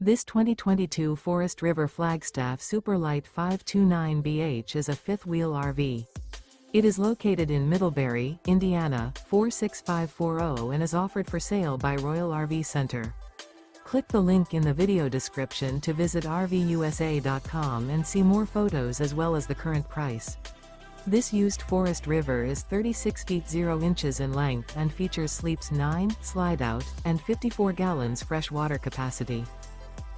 This 2022 Forest River Flagstaff Super Lite 529BH is a fifth-wheel RV. It is located in Middlebury, Indiana, 46540 and is offered for sale by Royal RV Center. Click the link in the video description to visit RVUSA.com and see more photos as well as the current price. This used Forest River is 36 feet 0 inches in length and features sleeps 9, slide-out, and 54 gallons fresh water capacity.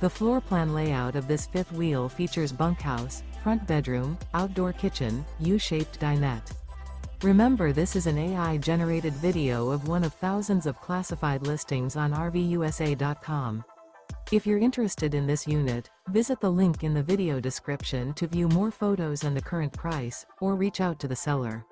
The floor plan layout of this fifth wheel features bunkhouse, front bedroom, outdoor kitchen, U-shaped dinette. Remember, this is an AI-generated video of one of thousands of classified listings on RVUSA.com. If you're interested in this unit, visit the link in the video description to view more photos and the current price, or reach out to the seller.